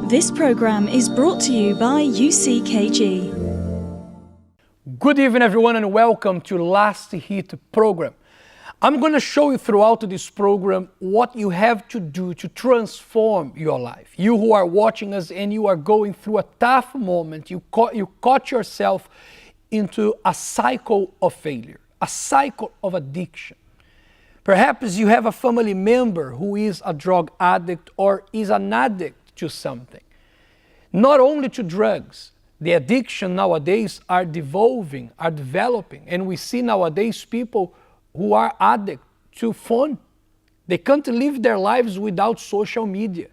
This program is brought to you by UCKG. Good evening, everyone, and welcome to Last Hit program. I'm going to show you throughout this program what you have to do to transform your life. You who are watching us and you are going through a tough moment, you caught yourself into a cycle of failure, a cycle of addiction. Perhaps you have a family member who is a drug addict or is an addict to something. Not only to drugs, the addiction nowadays are devolving, are developing, and we see nowadays people who are addicted to phone. They can't live their lives without social media.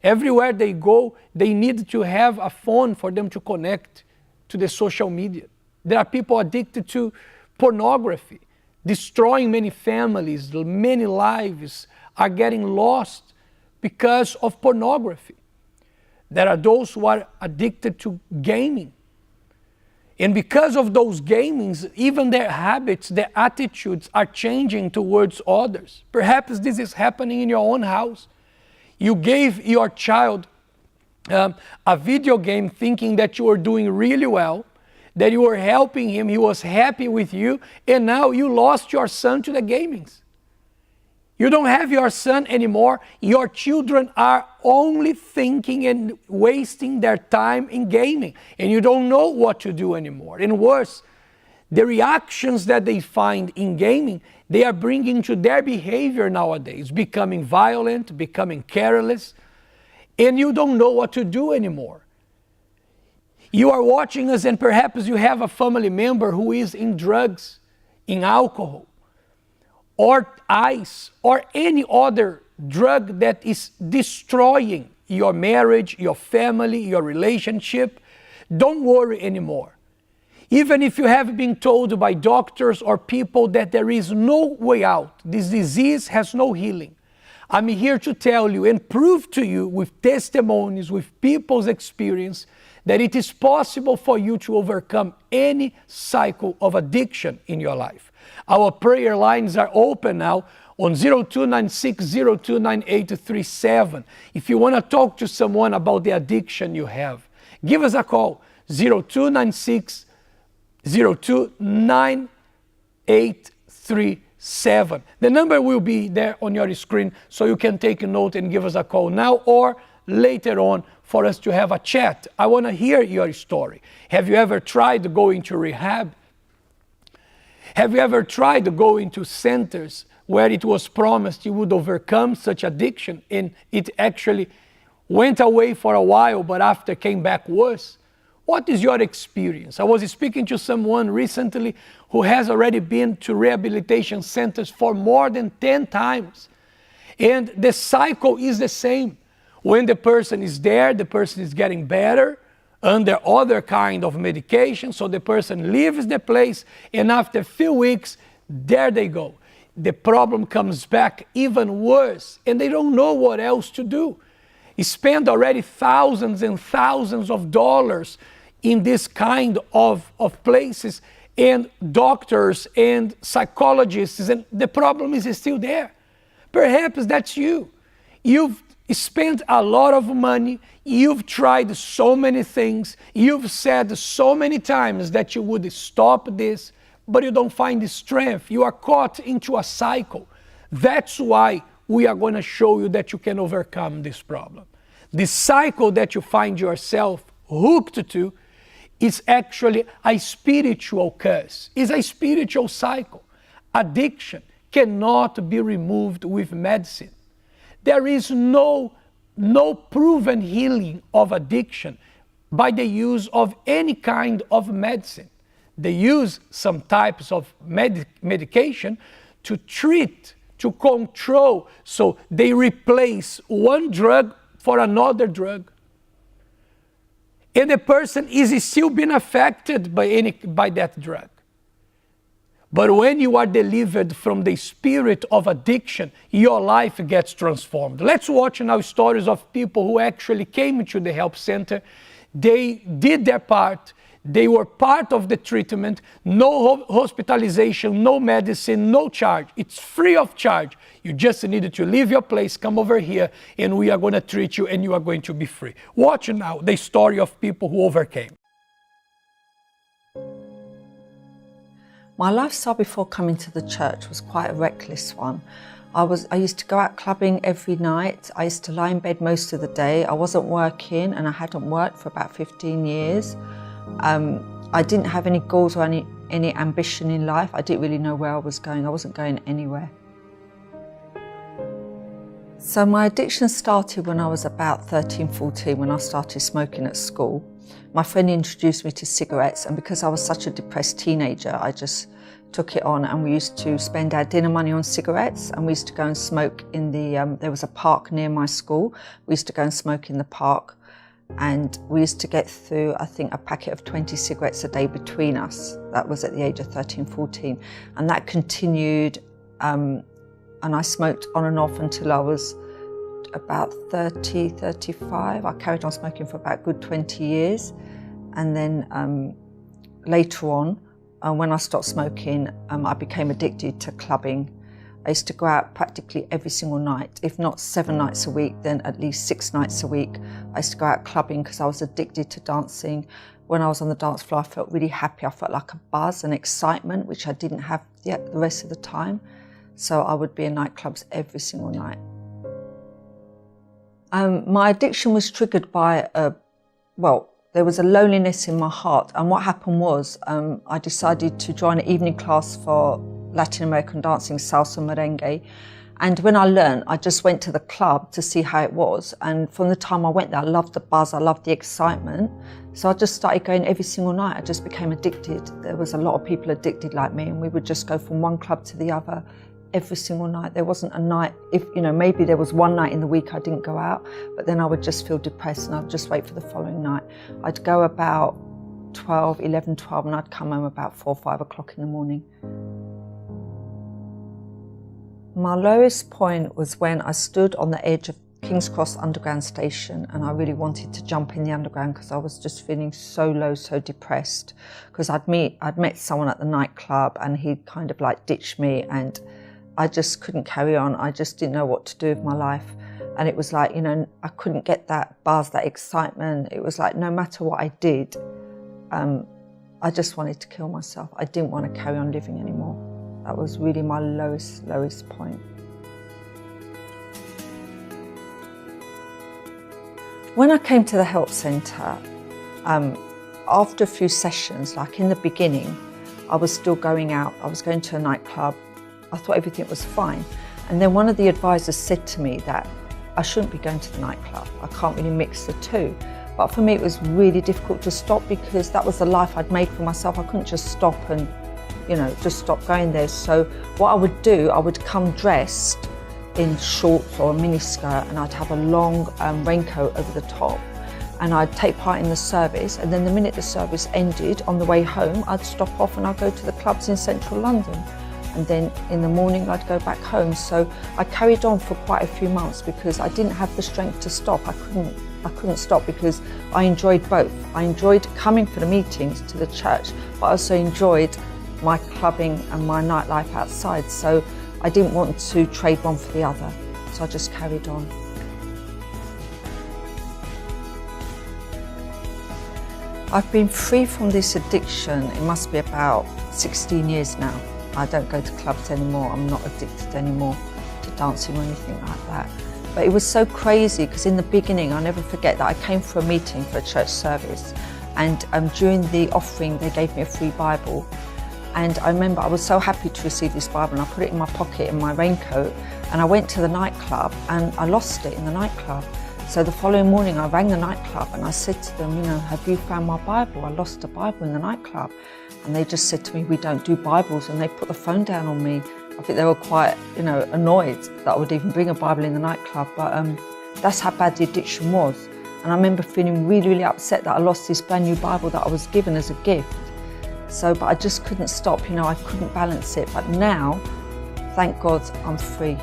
Everywhere they go, they need to have a phone for them to connect to the social media. There are people addicted to pornography, destroying many families, many lives are getting lost because of pornography. There are those who are addicted to gaming. And because of those gamings, even their habits, their attitudes are changing towards others. Perhaps this is happening in your own house. You gave your child a video game thinking that you were doing really well, that you were helping him, he was happy with you, and now you lost your son to the gamings. You don't have your son anymore. Your children are only thinking and wasting their time in gaming, and you don't know what to do anymore. And worse, the reactions that they find in gaming, they are bringing to their behavior nowadays, becoming violent, becoming careless, and you don't know what to do anymore. You are watching us and perhaps you have a family member who is in drugs, in alcohol, or ice, or any other drug that is destroying your marriage, your family, your relationship. Don't worry anymore. Even if you have been told by doctors or people that there is no way out, this disease has no healing, I'm here to tell you and prove to you with testimonies, with people's experience, that it is possible for you to overcome any cycle of addiction in your life. Our prayer lines are open now on 0296029837. If you want to talk to someone about the addiction you have, give us a call, 0296029837. The number will be there on your screen, so you can take a note and give us a call now or later on for us to have a chat. I want to hear your story. Have you ever tried going to rehab? Have you ever tried to go into centers where it was promised you would overcome such addiction and it actually went away for a while but after came back worse? What is your experience? I was speaking to someone recently who has already been to rehabilitation centers for more than 10 times. And the cycle is the same. When the person is there, the person is getting better under other kind of medication, so the person leaves the place, and after a few weeks, there they go. The problem comes back even worse, and they don't know what else to do. You spend already thousands and thousands of dollars in this kind of places, and doctors and psychologists, and the problem is still there. Perhaps that's you. You've spent a lot of money, you've tried so many things, you've said so many times that you would stop this, but you don't find the strength. You are caught into a cycle. That's why we are going to show you that you can overcome this problem. The cycle that you find yourself hooked to is actually a spiritual curse, is a spiritual cycle. Addiction cannot be removed with medicine. There is no proven healing of addiction by the use of any kind of medicine. They use some types of medication to treat, to control, so they replace one drug for another drug. And the person is still being affected by that drug. But when you are delivered from the spirit of addiction, your life gets transformed. Let's watch now stories of people who actually came to the help center. They did their part. They were part of the treatment, no hospitalization, no medicine, no charge. It's free of charge. You just needed to leave your place, come over here, and we are going to treat you and you are going to be free. Watch now the story of people who overcame. My lifestyle before coming to the church was quite a reckless one. I used to go out clubbing every night. I used to lie in bed most of the day. I wasn't working, and I hadn't worked for about 15 years. I didn't have any goals or any ambition in life. I didn't really know where I was going. I wasn't going anywhere. So my addiction started when I was about 13, 14, when I started smoking at school. My friend introduced me to cigarettes, and because I was such a depressed teenager, I just took it on, and we used to spend our dinner money on cigarettes, and we used to go and smoke in the, there was a park near my school. We used to go and smoke in the park, and we used to get through, I think, a packet of 20 cigarettes a day between us. That was at the age of 13, 14, and that continued, and I smoked on and off until I was about 30, 35. I carried on smoking for about a good 20 years, and then later on, when I stopped smoking, I became addicted to clubbing. I used to go out practically every single night, if not 7 nights a week, then at least 6 nights a week. I used to go out clubbing because I was addicted to dancing. When I was on the dance floor, I felt really happy. I felt like a buzz and excitement, which I didn't have yet the rest of the time. So I would be in nightclubs every single night. My addiction was triggered by there was a loneliness in my heart, and what happened was I decided to join an evening class for Latin American dancing, salsa, merengue, and when I learned, I just went to the club to see how it was, and from the time I went there, I loved the buzz, I loved the excitement, so I just started going every single night. I just became addicted. There was a lot of people addicted like me, and we would just go from one club to the other every single night. There wasn't a night, maybe there was one night in the week I didn't go out, but then I would just feel depressed and I'd just wait for the following night. I'd go about 11, 12, and I'd come home about 4, 5 o'clock in the morning. My lowest point was when I stood on the edge of King's Cross Underground Station, and I really wanted to jump in the underground because I was just feeling so low, so depressed, because I'd met someone at the nightclub and he'd kind of like ditched me, and I just couldn't carry on. I just didn't know what to do with my life. And it was like, I couldn't get that buzz, that excitement. It was like no matter what I did, I just wanted to kill myself. I didn't want to carry on living anymore. That was really my lowest point. When I came to the help centre, after a few sessions, like in the beginning, I was still going out. I was going to a nightclub. I thought everything was fine. And then one of the advisors said to me that I shouldn't be going to the nightclub. I can't really mix the two. But for me, it was really difficult to stop because that was the life I'd made for myself. I couldn't just stop and, just stop going there. So what I would do, I would come dressed in shorts or a mini skirt, and I'd have a long raincoat over the top. And I'd take part in the service, and then the minute the service ended, on the way home, I'd stop off and I'd go to the clubs in central London. And then in the morning I'd go back home. So I carried on for quite a few months because I didn't have the strength to stop. I couldn't stop because I enjoyed both. I enjoyed coming for the meetings to the church, but I also enjoyed my clubbing and my nightlife outside. So I didn't want to trade one for the other. So I just carried on. I've been free from this addiction, it must be about 16 years now. I don't go to clubs anymore. I'm not addicted anymore to dancing or anything like that. But it was so crazy because in the beginning, I'll never forget that I came for a meeting for a church service, and during the offering, they gave me a free Bible. And I remember I was so happy to receive this Bible, and I put it in my pocket in my raincoat, and I went to the nightclub and I lost it in the nightclub. So the following morning I rang the nightclub and I said to them, have you found my Bible? I lost a Bible in the nightclub. And they just said to me, we don't do Bibles, and they put the phone down on me. I think they were quite, annoyed that I would even bring a Bible in the nightclub, but that's how bad the addiction was. And I remember feeling really, really upset that I lost this brand new Bible that I was given as a gift. But I just couldn't stop, I couldn't balance it. But now, thank God, I'm free.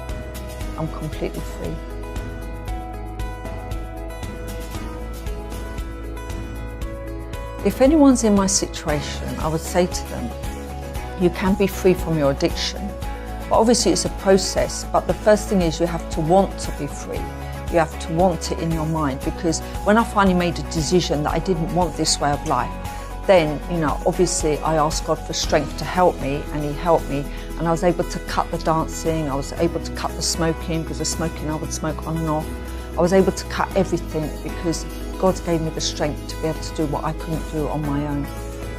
I'm completely free. If anyone's in my situation, I would say to them, you can be free from your addiction. But obviously it's a process, but the first thing is you have to want to be free. You have to want it in your mind, because when I finally made a decision that I didn't want this way of life, then, obviously I asked God for strength to help me, and He helped me, and I was able to cut the dancing, I was able to cut the smoking, because the smoking I would smoke on and off. I was able to cut everything because God gave me the strength to be able to do what I couldn't do on my own.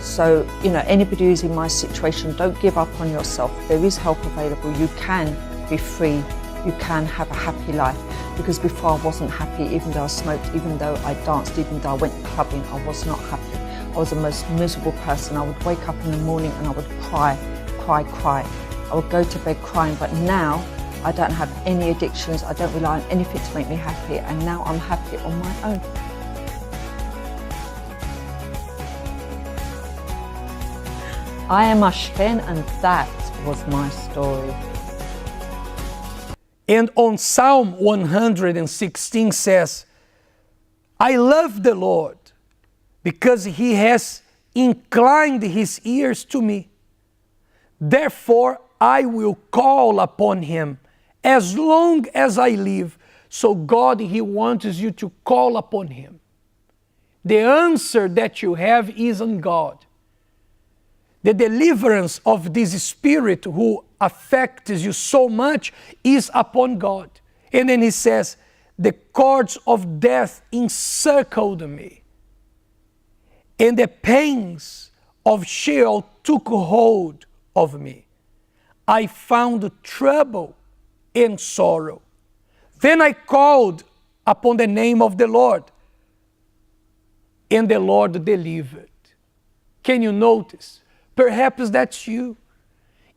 So, anybody who's in my situation, don't give up on yourself. There is help available. You can be free. You can have a happy life. Because before I wasn't happy, even though I smoked, even though I danced, even though I went clubbing, I was not happy. I was the most miserable person. I would wake up in the morning and I would cry. I would go to bed crying, but now I don't have any addictions. I don't rely on anything to make me happy, and now I'm happy on my own. I am Ashken, and that was my story. And on Psalm 116 says, I love the Lord because He has inclined His ears to me. Therefore, I will call upon Him as long as I live. So God, He wants you to call upon Him. The answer that you have is on God. The deliverance of this spirit who affects you so much is upon God. And then He says, the cords of death encircled me, and the pains of Sheol took hold of me. I found trouble and sorrow. Then I called upon the name of the Lord, and the Lord delivered. Can you notice? Perhaps that's you.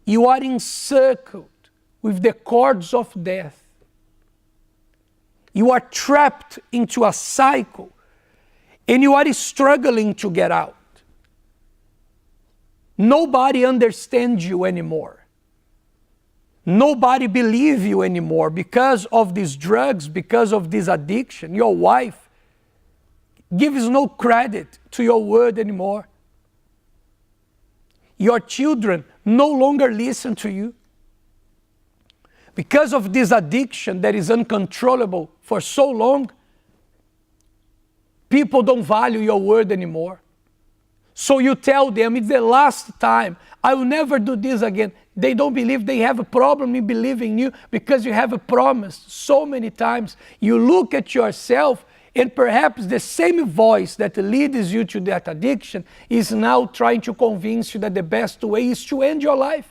You are encircled with the cords of death. You are trapped into a cycle, and you are struggling to get out. Nobody understands you anymore. Nobody believes you anymore because of these drugs, because of this addiction. Your wife gives no credit to your word anymore. Your children no longer listen to you. Because of this addiction that is uncontrollable for so long, people don't value your word anymore. So you tell them, it's the last time, I will never do this again. They don't believe. They have a problem in believing you because you have promised so many times. You look at yourself, and perhaps the same voice that leads you to that addiction is now trying to convince you that the best way is to end your life.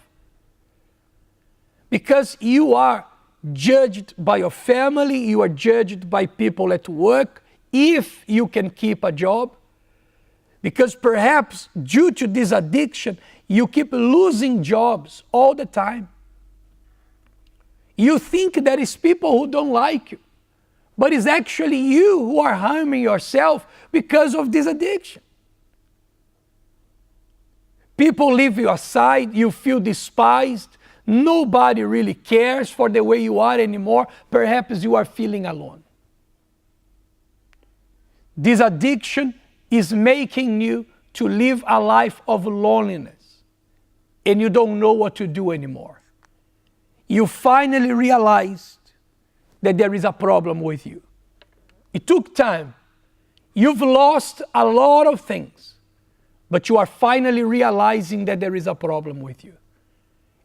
Because you are judged by your family, you are judged by people at work, if you can keep a job. Because perhaps due to this addiction, you keep losing jobs all the time. You think there is people who don't like you, but it's actually you who are harming yourself because of this addiction. People leave you aside, you feel despised, nobody really cares for the way you are anymore. Perhaps you are feeling alone. This addiction is making you to live a life of loneliness, and you don't know what to do anymore. You finally realized that there is a problem with you. It took time. You've lost a lot of things, but you are finally realizing that there is a problem with you.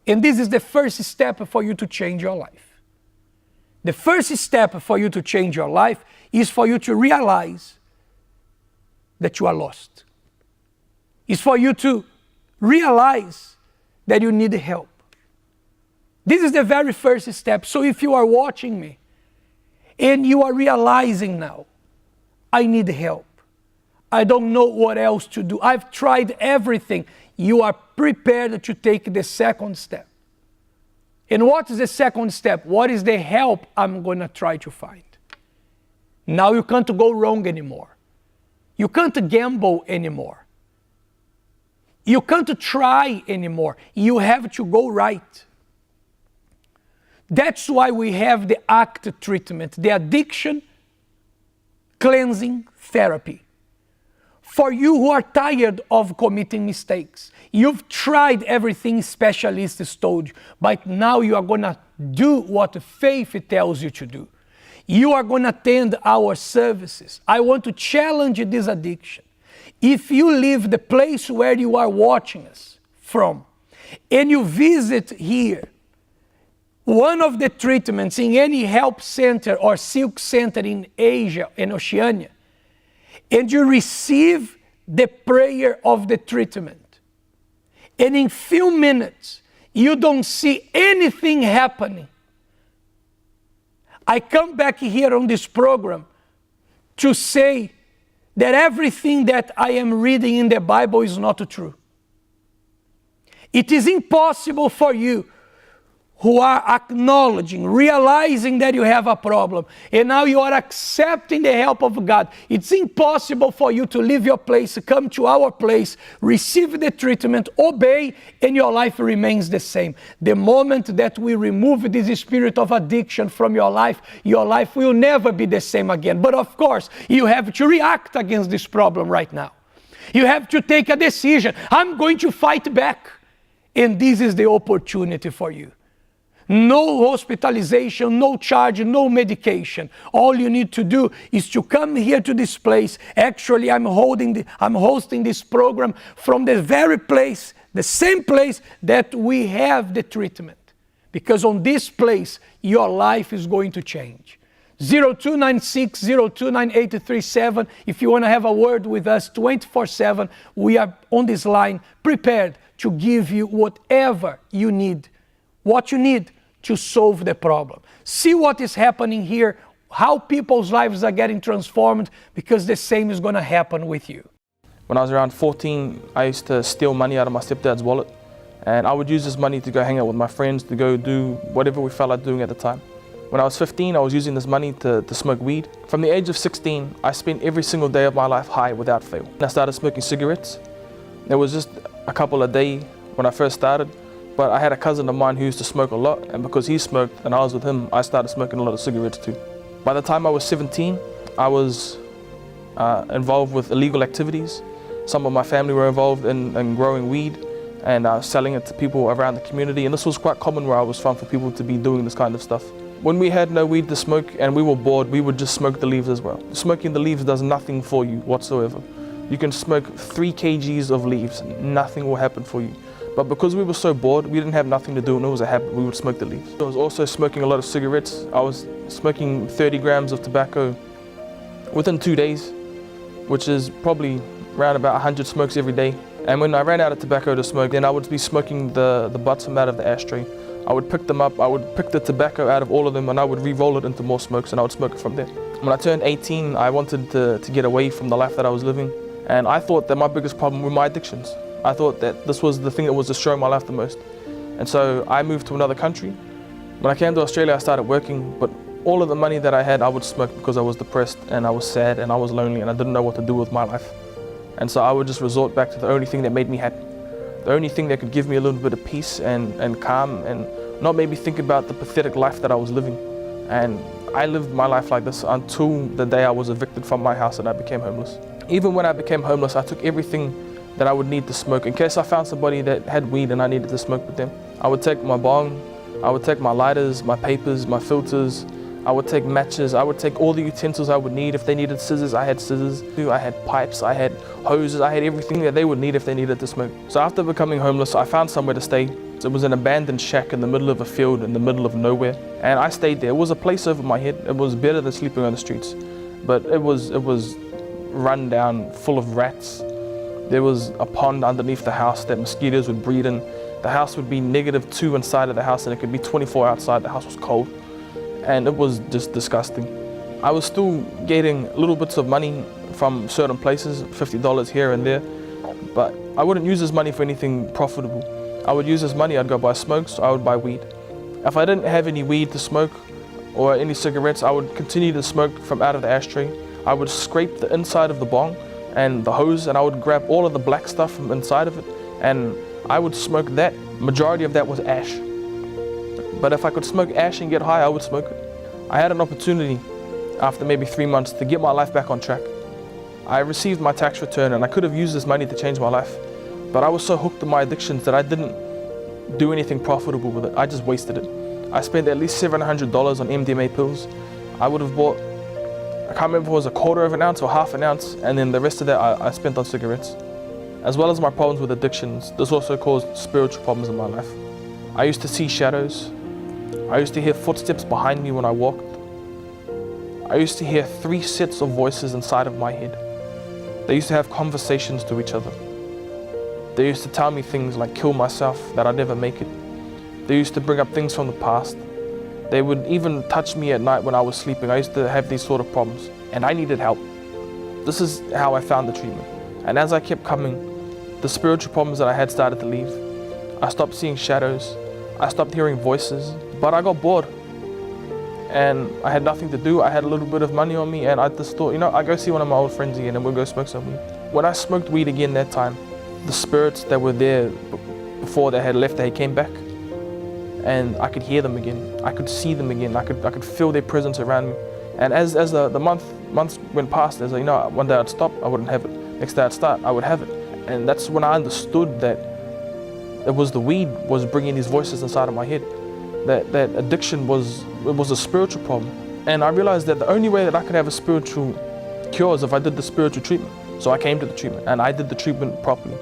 And this is the first step for you to change your life. The first step for you to change your life is for you to realize that you are lost. It's for you to realize that you need help. This is the very first step. So if you are watching me and you are realizing now, I need help. I don't know what else to do. I've tried everything. You are prepared to take the second step. And what is the second step? What is the help I'm going to try to find? Now you can't go wrong anymore. You can't gamble anymore. You can't try anymore. You have to go right. That's why we have the ACT treatment, the addiction cleansing therapy. For you who are tired of committing mistakes, you've tried everything specialists told you, but now you are going to do what faith tells you to do. You are going to attend our services. I want to challenge this addiction. If you leave the place where you are watching us from, and you visit here, one of the treatments in any help center or silk center in Asia and Oceania, and you receive the prayer of the treatment, and in few minutes you don't see anything happening, I come back here on this program to say that everything that I am reading in the Bible is not true. It is impossible for you who are acknowledging, realizing that you have a problem, and now you are accepting the help of God. It's impossible for you to leave your place, come to our place, receive the treatment, obey, and your life remains the same. The moment that we remove this spirit of addiction from your life will never be the same again. But of course, you have to react against this problem right now. You have to take a decision. I'm going to fight back. And this is the opportunity for you. No hospitalization, no charge, no medication. All you need to do is to come here to this place. Actually, I'm hosting this program from the very place, the same place that we have the treatment. Because on this place, your life is going to change. 0296-029837. If you want to have a word with us 24/7, we are on this line prepared to give you whatever you need, what you need to solve the problem. See what is happening here, how people's lives are getting transformed, because the same is going to happen with you. When I was around 14, I used to steal money out of my stepdad's wallet, and I would use this money to go hang out with my friends, to go do whatever we felt like doing at the time. When I was 15, I was using this money to smoke weed. From the age of 16, I spent every single day of my life high without fail. I started smoking cigarettes. There was just a couple a day when I first started, but I had a cousin of mine who used to smoke a lot, and because he smoked and I was with him, I started smoking a lot of cigarettes too. By the time I was 17, I was involved with illegal activities. Some of my family were involved in growing weed and selling it to people around the community, and this was quite common where I was from for people to be doing this kind of stuff. When we had no weed to smoke and we were bored, we would just smoke the leaves as well. Smoking the leaves does nothing for you whatsoever. You can smoke 3 kgs of leaves, nothing will happen for you. But because we were so bored, we didn't have nothing to do, and it was a habit, we would smoke the leaves. I was also smoking a lot of cigarettes. I was smoking 30 grams of tobacco within 2 days, which is probably around about 100 smokes every day. And when I ran out of tobacco to smoke, then I would be smoking the butts from out of the ashtray. I would pick them up, I would pick the tobacco out of all of them, and I would re-roll it into more smokes, and I would smoke it from there. When I turned 18, I wanted to get away from the life that I was living, and I thought that my biggest problem were my addictions. I thought that this was the thing that was destroying my life the most. And so I moved to another country. When I came to Australia, I started working, but all of the money that I had, I would smoke because I was depressed and I was sad and I was lonely and I didn't know what to do with my life. And so I would just resort back to the only thing that made me happy. The only thing that could give me a little bit of peace and calm and not make me think about the pathetic life that I was living. And I lived my life like this until the day I was evicted from my house and I became homeless. Even when I became homeless, I took everything that I would need to smoke. In case I found somebody that had weed and I needed to smoke with them, I would take my bong, I would take my lighters, my papers, my filters, I would take matches, I would take all the utensils I would need. If they needed scissors, I had scissors. I had pipes, I had hoses, I had everything that they would need if they needed to smoke. So after becoming homeless, I found somewhere to stay. It was an abandoned shack in the middle of a field in the middle of nowhere. And I stayed there. It was a place over my head. It was better than sleeping on the streets. But it was run down, full of rats. There was a pond underneath the house that mosquitoes would breed in. The house would be -2 inside of the house and it could be 24 outside. The house was cold and it was just disgusting. I was still getting little bits of money from certain places, $50 here and there, but I wouldn't use this money for anything profitable. I would use this money, I'd go buy smokes, I would buy weed. If I didn't have any weed to smoke or any cigarettes, I would continue to smoke from out of the ashtray. I would scrape the inside of the bong and the hose, and I would grab all of the black stuff from inside of it, and I would smoke that. Majority of that was ash. But if I could smoke ash and get high, I would smoke it. I had an opportunity after maybe 3 months to get my life back on track. I received my tax return and I could have used this money to change my life. But I was so hooked on my addictions that I didn't do anything profitable with it. I just wasted it. I spent at least $700 on MDMA pills. I would have bought, I can't remember if it was a quarter of an ounce or half an ounce, and then the rest of that I spent on cigarettes. As well as my problems with addictions, this also caused spiritual problems in my life. I used to see shadows. I used to hear footsteps behind me when I walked. I used to hear 3 sets of voices inside of my head. They used to have conversations to each other. They used to tell me things like kill myself, that I'd never make it. They used to bring up things from the past. They would even touch me at night when I was sleeping. I used to have these sort of problems and I needed help. This is how I found the treatment. And as I kept coming, the spiritual problems that I had started to leave. I stopped seeing shadows. I stopped hearing voices, but I got bored. And I had nothing to do. I had a little bit of money on me and I just thought, I'd go see one of my old friends again and we'll go smoke some weed. When I smoked weed again that time, the spirits that were there before they had left, they came back. And I could hear them again. I could see them again. I could feel their presence around me. And as the months went past, as one day I'd stop, I wouldn't have it. Next day I'd start, I would have it. And that's when I understood that it was the weed was bringing these voices inside of my head. That addiction was a spiritual problem. And I realized that the only way that I could have a spiritual cure is if I did the spiritual treatment. So I came to the treatment and I did the treatment properly.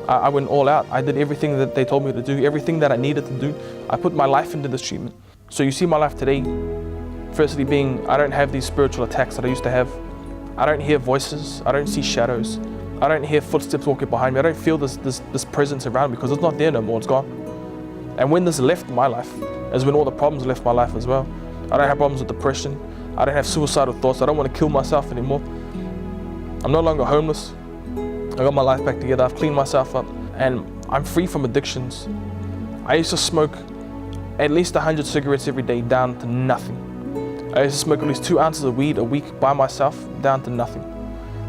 I went all out. I did everything that they told me to do, everything that I needed to do. I put my life into this treatment. So you see my life today, firstly being, I don't have these spiritual attacks that I used to have. I don't hear voices. I don't see shadows. I don't hear footsteps walking behind me. I don't feel this presence around me because it's not there no more, it's gone. And when this left my life, is when all the problems left my life as well. I don't have problems with depression. I don't have suicidal thoughts. I don't want to kill myself anymore. I'm no longer homeless. I got my life back together. I've cleaned myself up and I'm free from addictions. I used to smoke at least 100 cigarettes every day down to nothing. I used to smoke at least 2 ounces of weed a week by myself down to nothing.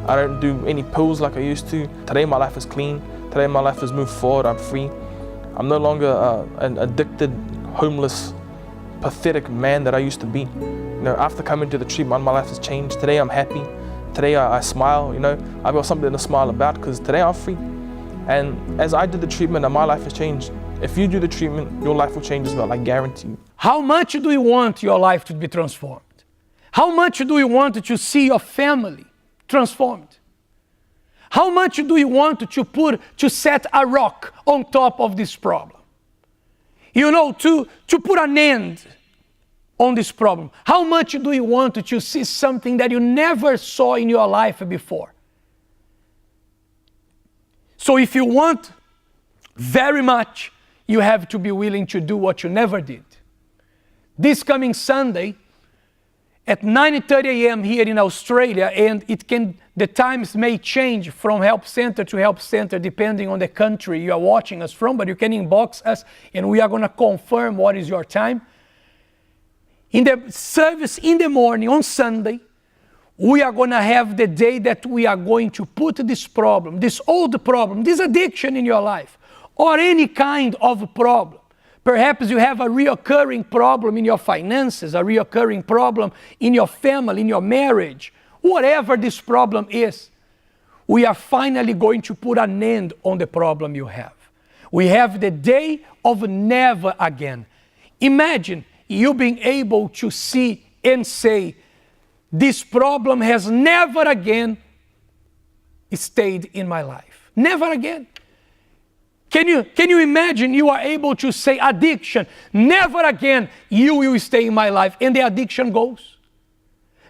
I don't do any pills like I used to. Today my life is clean. Today my life has moved forward. I'm free. I'm no longer an addicted, homeless, pathetic man that I used to be. After coming to the treatment, my life has changed. Today I'm happy. Today I smile, I've got something to smile about because today I'm free. And as I did the treatment and my life has changed, if you do the treatment, your life will change as well, I guarantee you. How much do you want your life to be transformed? How much do you want to see your family transformed? How much do you want to set a rock on top of this problem? To put an end on this problem. How much do you want to see something that you never saw in your life before? So if you want very much, you have to be willing to do what you never did. This coming Sunday at 9:30 a.m. here in Australia, and the times may change from help center to help center depending on the country you are watching us from, but you can inbox us and we are going to confirm what is your time. In the service in the morning on Sunday, we are going to have the day that we are going to put this problem, this old problem, this addiction in your life, or any kind of problem. Perhaps you have a reoccurring problem in your finances, a reoccurring problem in your family, in your marriage. Whatever this problem is, we are finally going to put an end on the problem you have. We have the day of never again. Imagine you being able to see and say, this problem has never again stayed in my life. Never again. Can you imagine you are able to say addiction, never again you will stay in my life, and the addiction goes.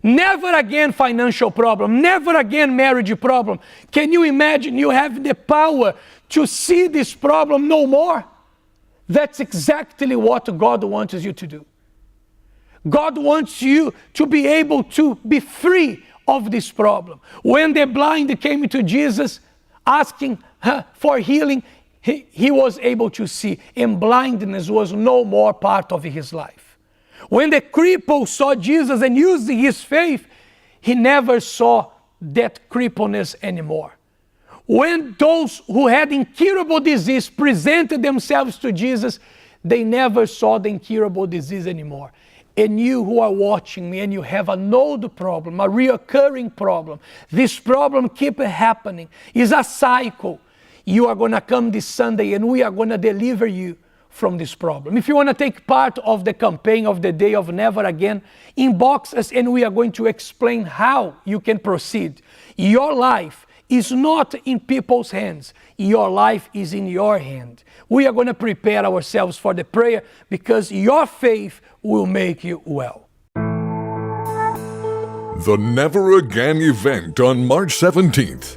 Never again financial problem, never again marriage problem. Can you imagine you have the power to see this problem no more? That's exactly what God wants you to do. God wants you to be able to be free of this problem. When the blind came to Jesus asking for healing, he was able to see, and blindness was no more part of his life. When the cripple saw Jesus and used his faith, he never saw that crippleness anymore. When those who had incurable disease presented themselves to Jesus, they never saw the incurable disease anymore. and you who are watching me and you have an old problem, a reoccurring problem, this problem keep happening, is a cycle, you are going to come this Sunday and we are going to deliver you from this problem. If you want to take part of the campaign of the Day of Never Again, inbox us and we are going to explain how you can proceed. Your life is not in people's hands. Your life is in your hand. We are going to prepare ourselves for the prayer because your faith will make you well. The Never Again event on March 17th.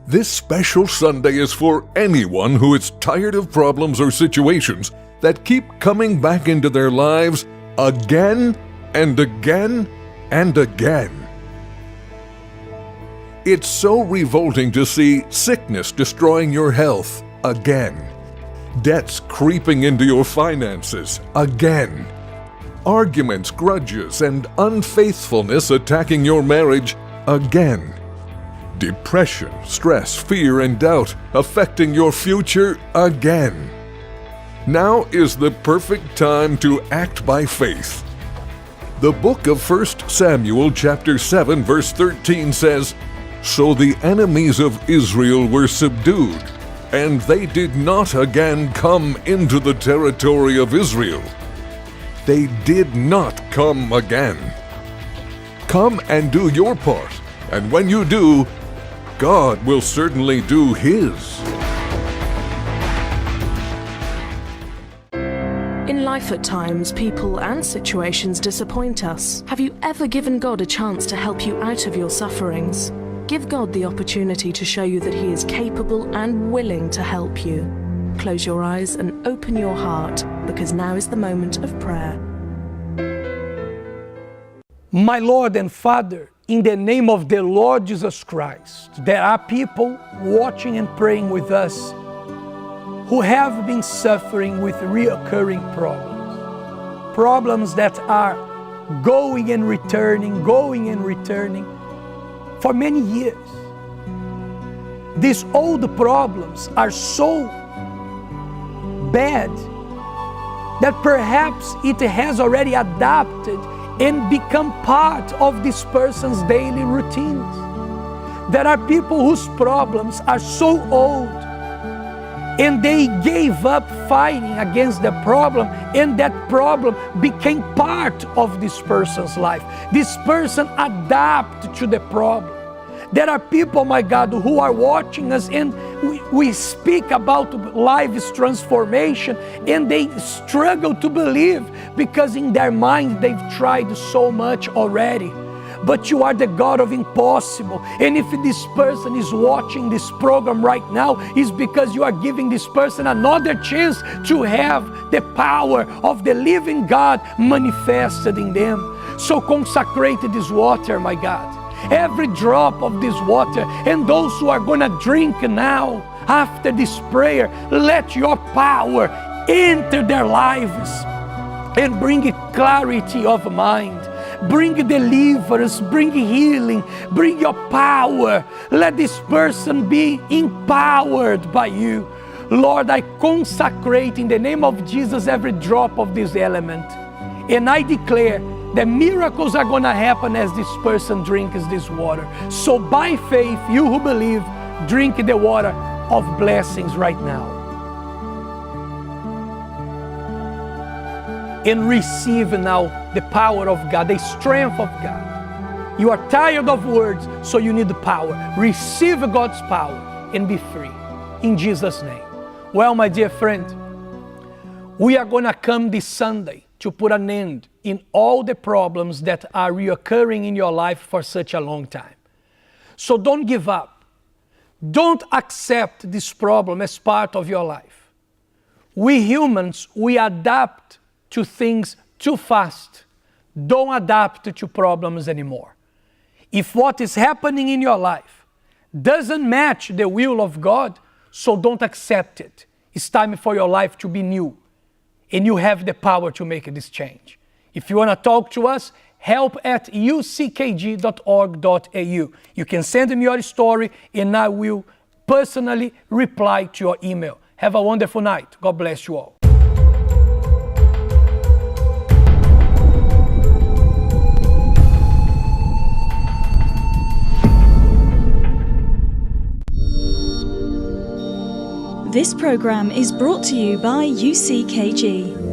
This special Sunday is for anyone who is tired of problems or situations that keep coming back into their lives again and again and again. It's so revolting to see sickness destroying your health again, debts creeping into your finances again, arguments, grudges, and unfaithfulness attacking your marriage again, depression, stress, fear, and doubt affecting your future again. Now is the perfect time to act by faith. The book of 1 Samuel chapter 7 verse 13 says, "So the enemies of Israel were subdued, and they did not again come into the territory of Israel." They did not come again. Come and do your part, and when you do, God will certainly do His. In life at times, people and situations disappoint us. Have you ever given God a chance to help you out of your sufferings? Give God the opportunity to show you that He is capable and willing to help you. Close your eyes and open your heart, because now is the moment of prayer. My Lord and Father, in the name of the Lord Jesus Christ, there are people watching and praying with us who have been suffering with reoccurring problems. Problems that are going and returning for many years. These old problems are so bad that perhaps it has already adapted and become part of this person's daily routines. There are people whose problems are so old and they gave up fighting against the problem, and that problem became part of this person's life. This person adapted to the problem. There are people, my God, who are watching us, and we speak about life's transformation, and they struggle to believe because in their mind they've tried so much already. But you are the God of impossible. And if this person is watching this program right now, it's because you are giving this person another chance to have the power of the living God manifested in them. So consecrate this water, my God. Every drop of this water, and those who are going to drink now after this prayer, let your power enter their lives and bring clarity of mind, bring deliverance, bring healing, bring your power. Let this person be empowered by you. Lord, I consecrate in the name of Jesus every drop of this element, and I declare that miracles are going to happen as this person drinks this water. So by faith, you who believe, drink the water of blessings right now. And receive now the power of God, the strength of God. You are tired of words, so you need the power. Receive God's power and be free. In Jesus' name. Well, my dear friend, we are going to come this Sunday to put an end in all the problems that are reoccurring in your life for such a long time. So don't give up. Don't accept this problem as part of your life. We humans, we adapt to things too fast. Don't adapt to problems anymore. If what is happening in your life doesn't match the will of God, so don't accept it. It's time for your life to be new. And you have the power to make this change. If you want to talk to us, help@uckg.org.au. You can send me your story and I will personally reply to your email. Have a wonderful night. God bless you all. This program is brought to you by UCKG.